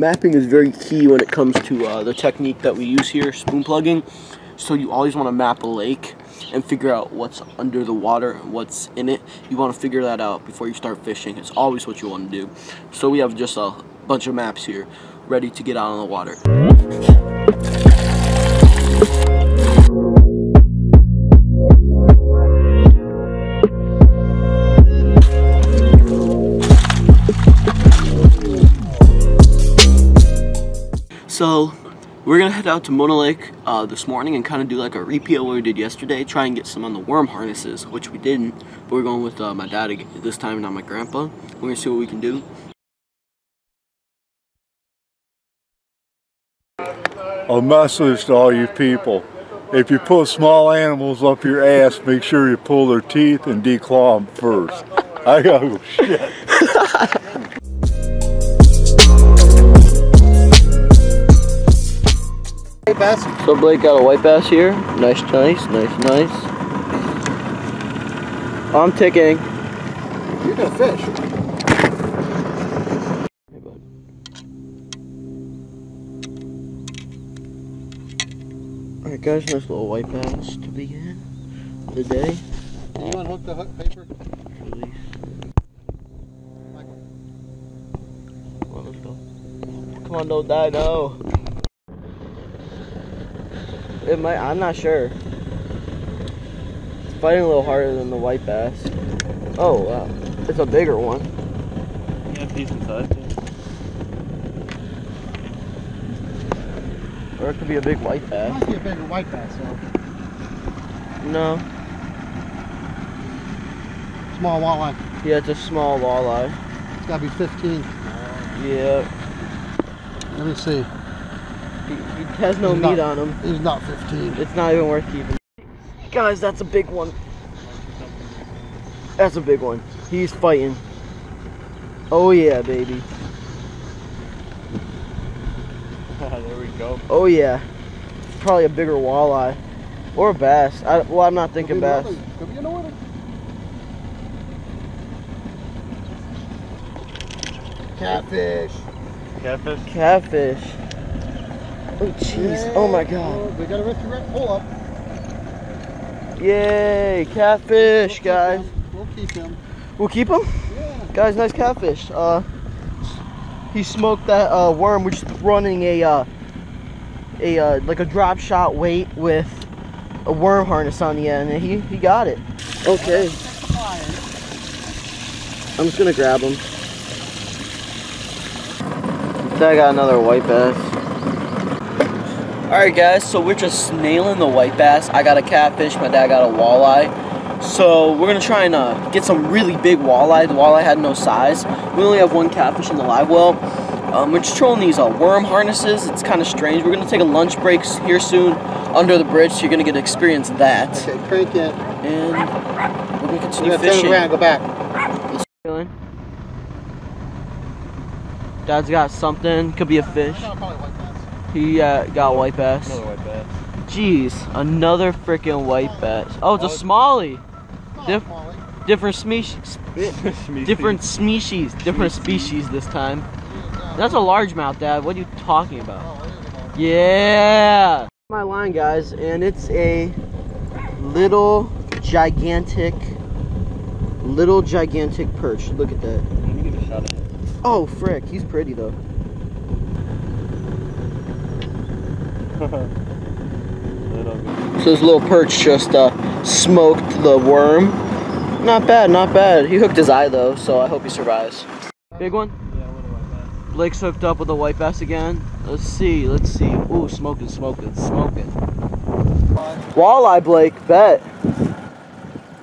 Mapping is very key when it comes to the technique that we use here, spoon plugging. So you always want to map a lake and figure out what's under the water, what's in it. You want to figure that out before you start fishing. It's always what you want to do. So we have just a bunch of maps here ready to get out on the water. So we're gonna head out to Mona Lake this morning and kind of do like a repeat of what we did yesterday. Try and get some on the worm harnesses, which we didn't. But we're going with my dad this time, not my grandpa. We're gonna see what we can do. A message to all you people: if you put small animals up your ass, make sure you pull their teeth and declaw them first. I gotta go shit. Bass. So Blake got a white bass here. Nice. I'm ticking. You're gonna fish. Hey, bud. Alright guys, nice little white bass to begin the day. Can you unhook the hook paper? Release. Well, let's go. Come on, don't die, no. It might, I'm not sure. It's fighting a little harder than the white bass. Oh wow, it's a bigger one. Yeah, decent size. Or it could be a big white It bass. might be a bigger white bass, though. No. Small walleye. Yeah, it's a small walleye. It's gotta be 15. Yeah. Let me see. He has no meat on him. He's not 15. It's not even worth keeping. Guys, that's a big one. That's a big one. He's fighting. Oh yeah, baby. There we go. Oh yeah. Probably a bigger walleye. Or a bass. Well, I'm not thinking bass. Could be a northern. Catfish. Catfish? Catfish. Oh jeez. Oh my god. We got a risky pull up. Yay, catfish, guys. We'll keep him. We'll keep him? Yeah. Guys, nice catfish. He smoked that worm, which is running a like a drop shot weight with a worm harness on the end, and he got it. Okay. I'm just gonna grab him. I got another white bass. Alright guys, so we're just nailing the white bass. I got a catfish, my dad got a walleye. So we're gonna try and get some really big walleye. The walleye had no size. We only have one catfish in the live well. We're just trolling these worm harnesses. It's kind of strange. We're gonna take a lunch break here soon under the bridge, so you're gonna get to experience that. Okay, crank it. And we're gonna continue fishing. Turn around, go back. Dad's got something. Could be a fish. He got white bass. Another white bass. Jeez, another freaking white bass. Oh, it's a smallie. Different species. Different species this time. That's a largemouth, Dad. What are you talking about? Yeah. My line, guys, and it's a little gigantic perch. Look at that. Let me get a shot at it. Oh frick, he's pretty though. So this little perch just smoked the worm. Not bad, not bad. He hooked his eye though, so I hope he survives. Big one? Yeah, a little white bass. Blake's hooked up with a white bass again. Let's see. Ooh, smoking. Walleye, Blake, bet. You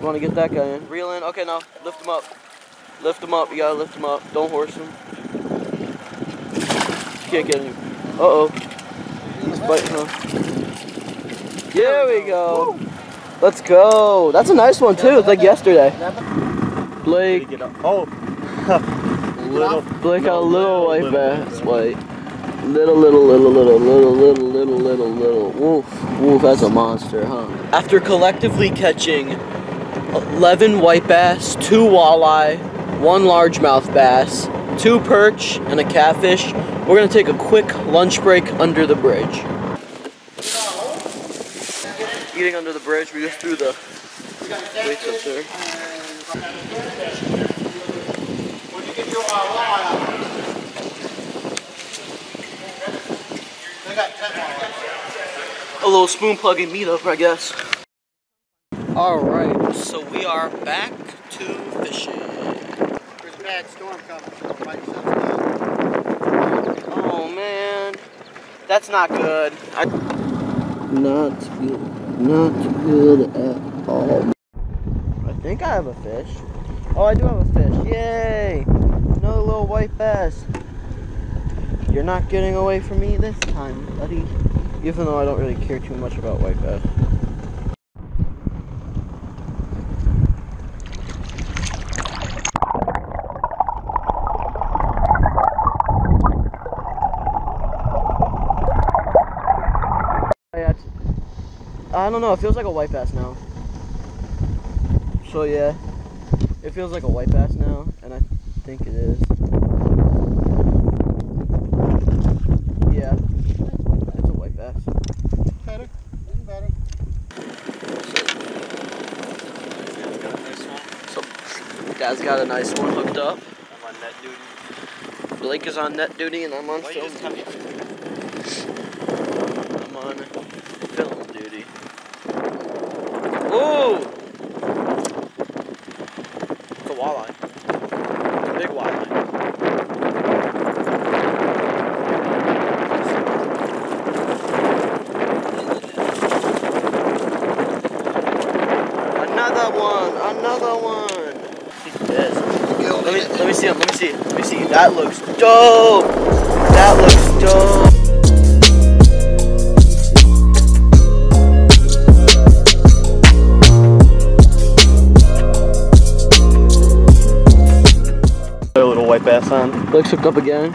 want to get that guy in? Reel in. Okay, now lift him up. Lift him up. You gotta lift him up. Don't horse him. Can't get him. Uh-oh. He's biting, huh? There we go. Let's go. That's a nice one too. It's like yesterday. Blake. Oh. Blake got a little white bass. White. Little. Woof, that's a monster, huh? After collectively catching 11 white bass, 2 walleye, 1 largemouth bass, 2 perch, and a catfish, We're gonna take a quick lunch break under the bridge. Eating under the bridge, we just threw the weights up there. Where'd you get your walleye? They got 10 walleye. A little spoon plugging meetup, I guess. Alright, so we are back to fishing. There's a bad storm coming, so it might shut down. Oh man, that's not good. Not good. Not good at all. I think I have a fish. Oh, I do have a fish. Yay! Another little white bass. You're not getting away from me this time, buddy. Even though I don't really care too much about white bass. I don't know, it feels like a white bass now. So yeah, it feels like a white bass now, and I think it is. Yeah, it's a white bass. Better, better. So, Dad's got a nice one hooked up. I'm on net duty. Blake is on net duty, and I'm on Why film you just tell me? duty. I'm on film duty. Ooh! It's a walleye. It's a big walleye. Another one! Another one! Yes. Let me see him. Let me see. Let me see. That looks dope! That looks dope! A little white bass on. Blake's hooked up again.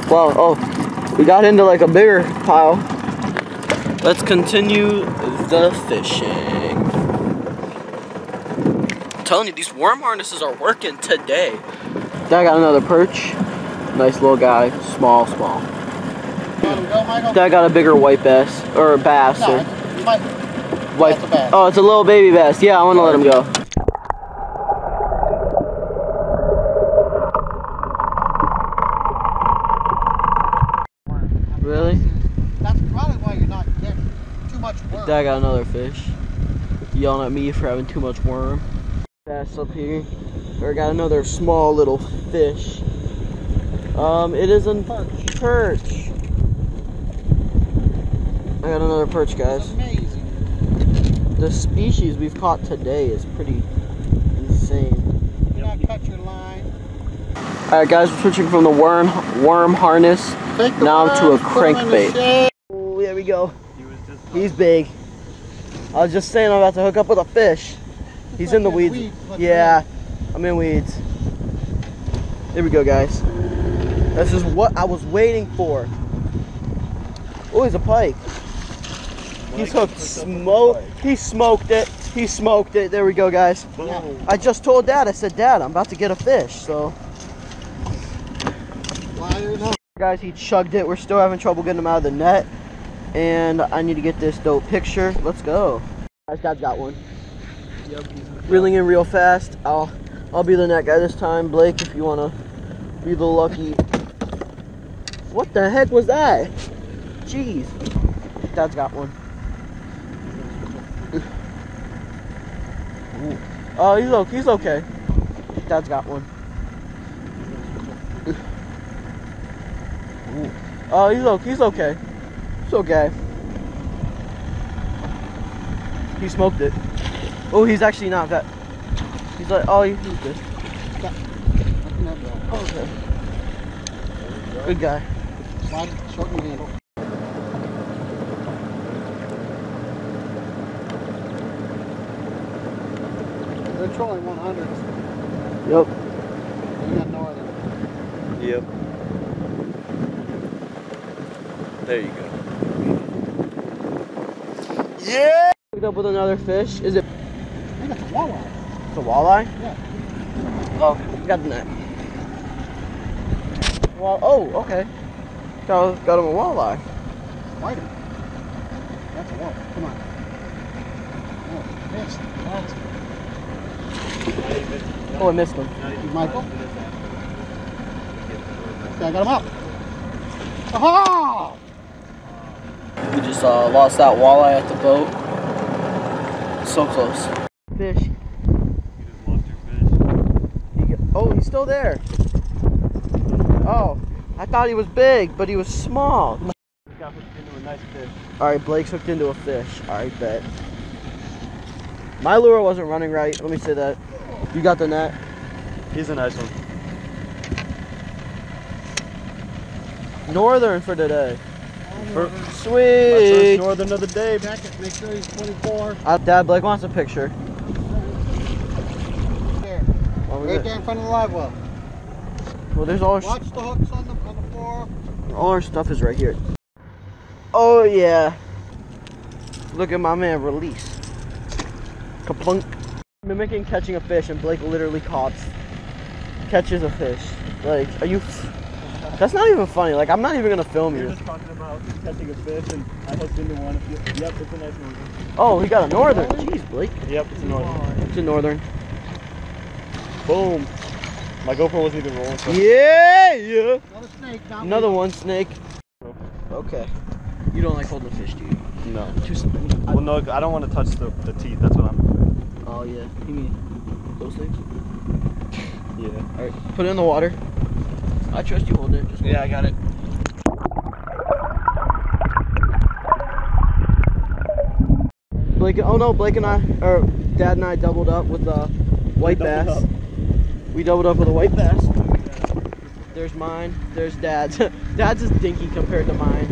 Wow, oh, we got into like a bigger pile. Let's continue the fishing. I'm telling you, these worm harnesses are working today. Dad got another perch. Nice little guy, small. Dad got a bigger white bass, or a bass. No, or you might. white. That's a bass. Oh, it's a little baby bass. Yeah, I want to let him go. Really? That's probably why you're not getting too much worm. Dad got another fish. Yelling at me for having too much worm. Bass up here. I got another small little fish. It is a perch. I got another perch, guys. It's amazing. The species we've caught today is pretty insane. You not cut your line. Alright guys, we're switching from the worm harness Take the now to a worms, put 'em in the crankbait. shade. Oh, there we go. He was just He's big. I was just saying I'm about to hook up with a fish. He's in the weeds. Yeah, I'm in weeds. There we go, guys. This is what I was waiting for. Oh, he's a pike. He's hooked. He smoked it. He smoked it. There we go, guys. I just told Dad. I said, Dad, I'm about to get a fish. So, guys, he chugged it. We're still having trouble getting him out of the net, and I need to get this dope picture. Let's go. Guys, Dad's got one. Reeling in real fast. I'll be the net guy this time. Blake, if you wanna be the lucky. What the heck was that? Jeez. Dad's got one. Oh, he's okay. Dad's got one. Oh, he's okay. It's okay. He smoked it. Oh, he's actually not that. He's like, oh, he's good. Okay. Good guy. Shorten the handle. They're trolling 100s. Yep. You got Northern. Yep. There you go. Yeah! Hooked up with another fish. Is it? I think it's a walleye. It's a walleye? Yeah. Oh, got the net. Well, oh, okay. Got him a walleye. Fight him. That's a walleye. Come on. Oh, missed. Oh, I missed him. Michael? Okay, I got him up. Aha! We just lost that walleye at the boat. So close. Fish. You just lost your fish. Oh, he's still there. Oh, I thought he was big, but he was small. Got hooked into a nice fish. Alright, Blake's hooked into a fish. Alright, bet. My lure wasn't running right. Let me say that. You got the net? He's a nice one. Northern for today. My Sweet. son's northern of the day. Check it. Make sure he's 24. Dad, Blake wants a picture. There. Right there in front of the live well. Well, there's all Watch the hooks on the floor. all our stuff is right here. Oh yeah. Look at my man release. Kaplunk. Mimicking catching a fish, and Blake literally catches a fish. Like, are you? That's not even funny. Like, I'm not even gonna film you. You're just talking about catching a fish, and I hooked into one. Yep, it's a nice one. Oh, he got a northern. Jeez, Blake. Yep, it's a northern. It's a northern. Boom. My GoPro wasn't even rolling. So. Yeah. Another snake. Now Another one, snake. Okay. You don't like holding a fish, do you? No. Too. Well, no, I don't want to touch the teeth. That's what I'm. Oh yeah. You mean those things? Yeah. All right. Put it in the water. I trust you holding it. Just hold Yeah, I got it. Blake. Oh no, Blake and I, or Dad and I, doubled up with a white bass. We doubled up with a white bass. There's mine. There's Dad's. Dad's is dinky compared to mine.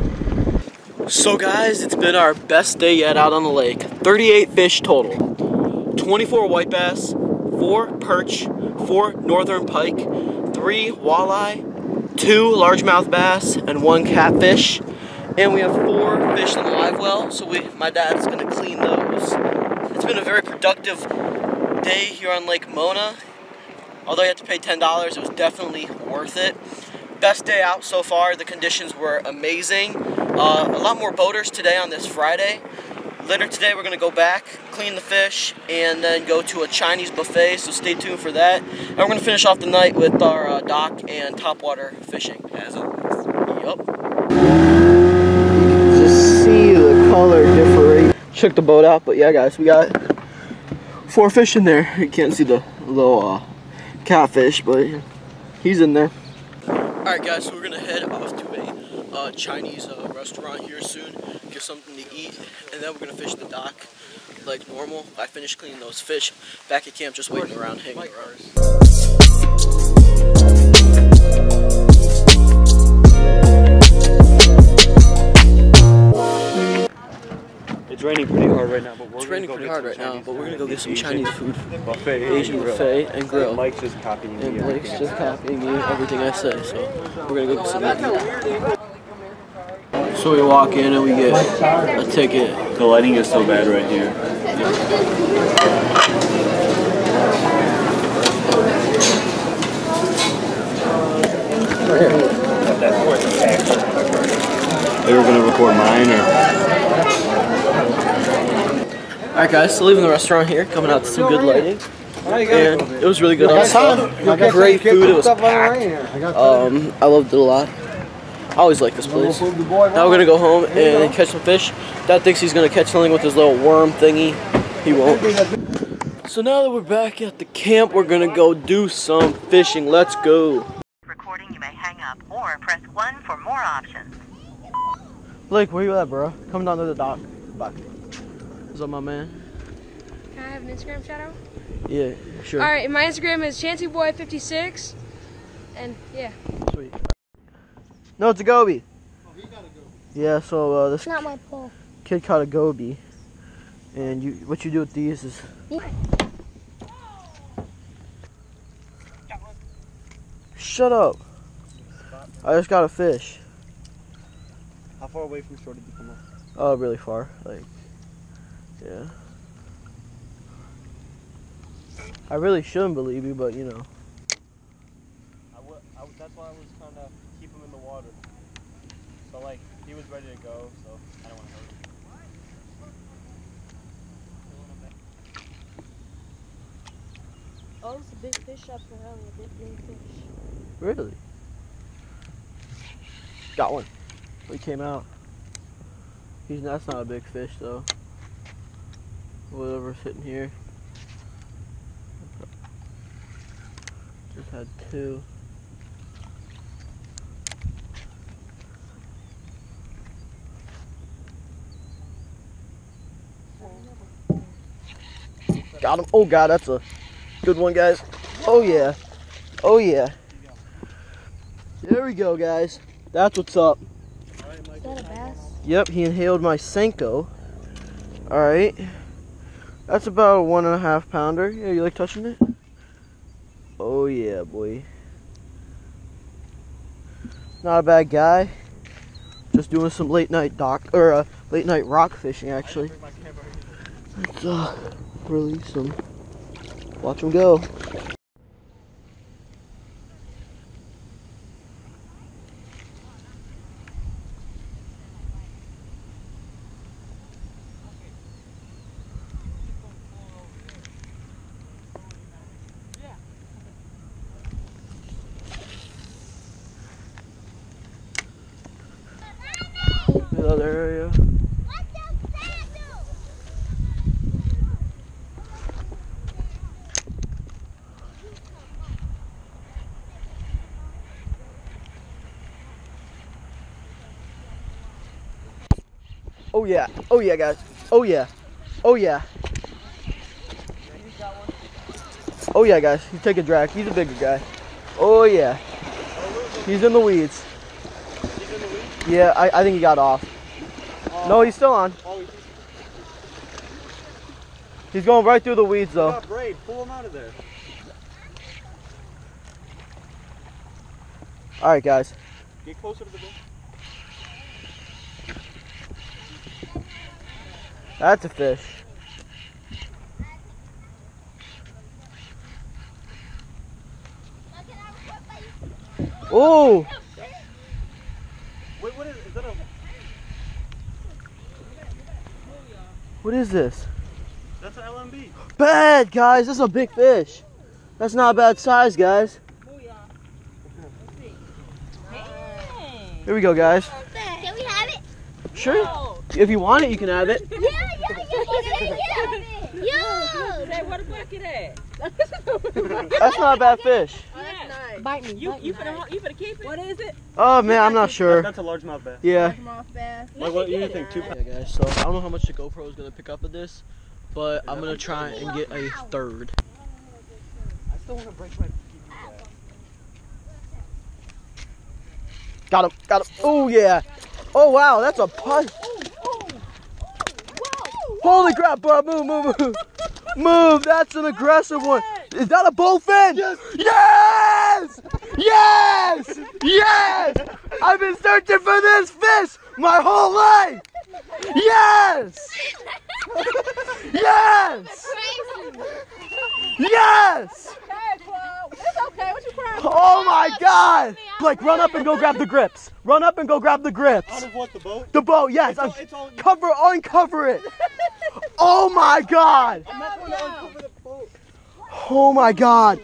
So guys, it's been our best day yet out on the lake. 38 fish total. 24 white bass, 4 perch, 4 northern pike, 3 walleye, 2 largemouth bass, and 1 catfish. And we have 4 fish in the live well, so my dad's gonna clean those. It's been a very productive day here on Lake Mona. Although you had to pay $10, it was definitely worth it. Best day out so far. The conditions were amazing. A lot more boaters today on this Friday. Later today we're going to go back, clean the fish, and then go to a Chinese buffet, so stay tuned for that. And we're going to finish off the night with our dock and topwater fishing, as always. Yup. Just see the color differentiate. Check the boat out, but yeah guys, we got 4 fish in there. You can't see the little catfish, but he's in there. Alright guys, so we're going to head off to a Chinese restaurant here soon, get something to eat, and then we're going to fish the dock like normal. I finished cleaning those fish, back at camp just waiting around, hanging around. It's raining pretty hard right now, but It's raining pretty hard right now, but we're going to go get some Chinese food. Asian buffet and grill. Mike's just copying me. And Blake's just copying me everything I say, so we're going to go get some meat. So we walk in and we get a ticket. The lighting is so bad right here. They were going to record mine, or? Alright guys, so leaving the restaurant here, coming out to some good lighting. And it was really good outside. Great food, it was packed. I loved it a lot. I always like this place. Now we're gonna go home and catch some fish. Dad thinks he's gonna catch something with his little worm thingy. He won't. So now that we're back at the camp, we're gonna go do some fishing. Let's go. Recording, you may hang up or press 1 for more options. Blake, where you at, bro? Come down to the dock. Bye. What's up, my man? Can I have an Instagram shout out? Yeah, sure. Alright, my Instagram is ChancyBoy56. And yeah. Sweet. No, it's a goby. Oh, he got a go. Yeah, so this Not my pole. kid caught a goby. And what you do with these is... Shut up. I just got a fish. How far away from shore did you come up? Oh, really far. Like, yeah. I really shouldn't believe you, but you know. that's why I was trying to keep him in the water. So like, he was ready to go, so I don't want to hurt him. Oh, it's a big fish up there, a big green fish. Really? Got one. He came out. That's not a big fish though. Whatever's sitting here. Just had two. Got him. Oh God, that's a good one, guys. Oh yeah. Oh yeah. There we go, guys. That's what's up. Is that a bass? Yep, he inhaled my Senko. Alright. That's about a 1.5 pounder. Yeah, you like touching it? Oh yeah, boy. Not a bad guy. Just doing some late night late night rock fishing actually. Let's release him. Watch him go. The other area. Oh yeah. Oh yeah, guys. Oh yeah. Oh yeah. Oh yeah, guys. He's taking a drag. He's a bigger guy. Oh yeah. He's in the weeds. He's in the weeds? Yeah, I think he got off. No, he's still on. Oh, He's going right through the weeds though. got braid. Pull him out of there. Alright, guys. Get closer to the boat. That's a fish. Oh! Wait, what is that a... What is this? That's an LMB. Bad, guys. This is a big fish. That's not a bad size, guys. Here we go, guys. Can we have it? Sure. If you want it, you can have it. Yeah. Yo! Say, where the bucket at? That's not a bad fish. Oh, that's nice. Bite me. You finna keep it? What is it? Oh man, I'm not sure. That's a largemouth bass. Yeah. Like, what do you think? 2 pounds? Yeah, guys. So I don't know how much the GoPro is gonna pick up of this, but I'm gonna try and get a third. I still want to break my... Got him. Got him. Oh yeah. Oh wow, that's a punch. Holy crap, bro. Move. Move. That's an aggressive one. Is that a bowfin? Yes! Yes! Yes! I've been searching for this fish my whole life. Yes! Yes! Yes! It's okay. What you crying for? Oh my God! Blake, run up and go grab the grips. Run up and go grab the grips. Out of what, the boat? The boat, yes. It's all Uncover it. Oh my God! I'm not going to uncover the boat. Oh my God!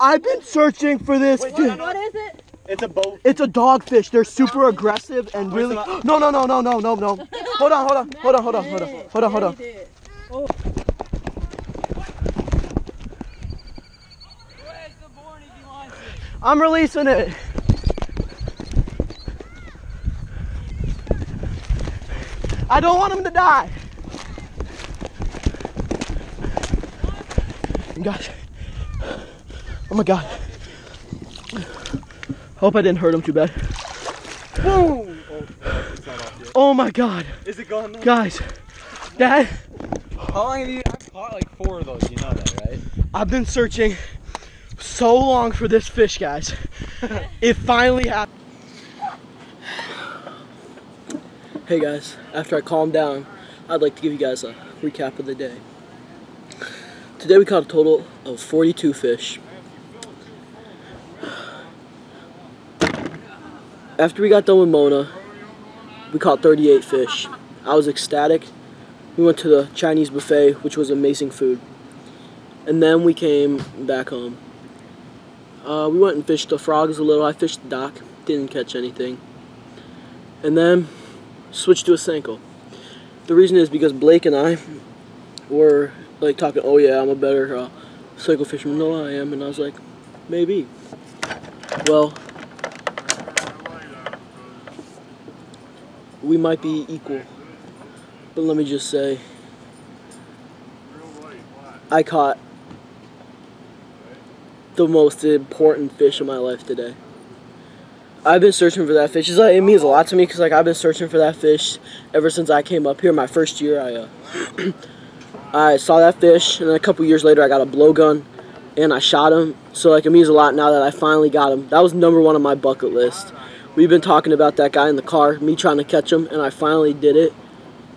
I've been searching for this. What is it? It's a boat. It's a dogfish. They're super aggressive and really. No. Hold on. I'm releasing it. I don't want him to die. Gosh. Oh my God. Hope I didn't hurt him too bad. Boom! Oh, it's not off yet. Oh my God. Is it gone now? Guys, Dad. How long have you? I've caught like 4 of those, you know that, right? I've been searching so long for this fish, guys. It finally happened. Hey guys, after I calmed down, I'd like to give you guys a recap of the day. Today we caught a total of 42 fish. After we got done with Mona, we caught 38 fish. I was ecstatic. We went to the Chinese buffet, which was amazing food. And then we came back home. We went and fished the frogs a little. I fished the dock, didn't catch anything. And then switched to a Senko. The reason is because Blake and I were like talking, oh yeah, I'm a better Senko fisherman. No, I am. And I was like, maybe. Well, we might be equal. But let me just say, I caught the most important fish of my life today. I've been searching for that fish. It means a lot to me because like I've been searching for that fish ever since I came up here. My first year, I saw that fish, and then a couple years later, I got a blowgun and I shot him. So like it means a lot now that I finally got him. That was #1 on my bucket list. We've been talking about that guy in the car, me trying to catch him, and I finally did it.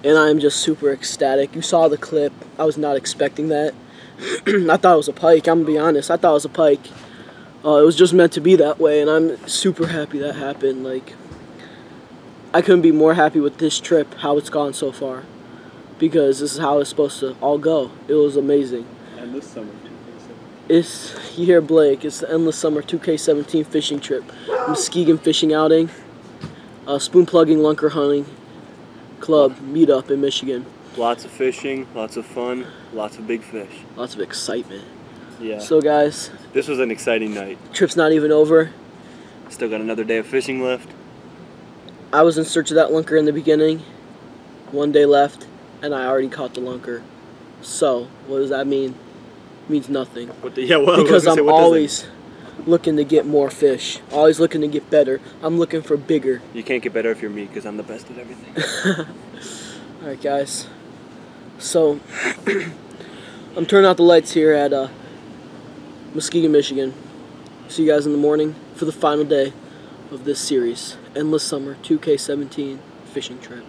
And I'm just super ecstatic. You saw the clip. I was not expecting that. I thought it was a pike. I'm gonna be honest. I thought it was a pike. It was just meant to be that way, and I'm super happy that happened. Like, I couldn't be more happy with this trip, how it's gone so far, because this is how it's supposed to all go. It was amazing. And this summer, You hear Blake, it's the Endless Summer 2K17 fishing trip. Muskegon Fishing Outing, Spoonplugging Lunker Hunting Club meetup in Michigan. lots of fishing, lots of fun, lots of big fish. Lots of excitement. Yeah. So guys, This was an exciting night. trip's not even over. Still got another day of fishing left. I was in search of that lunker in the beginning. 1 day left, and I already caught the lunker. So, what does that mean? It means nothing. Because I'm always looking to get more fish. Always looking to get better. I'm looking for bigger. You can't get better if you're me, because I'm the best at everything. Alright guys. So, I'm turning out the lights here at Muskegon, Michigan. See you guys in the morning for the final day of this series. Endless Summer 2K17 fishing trip.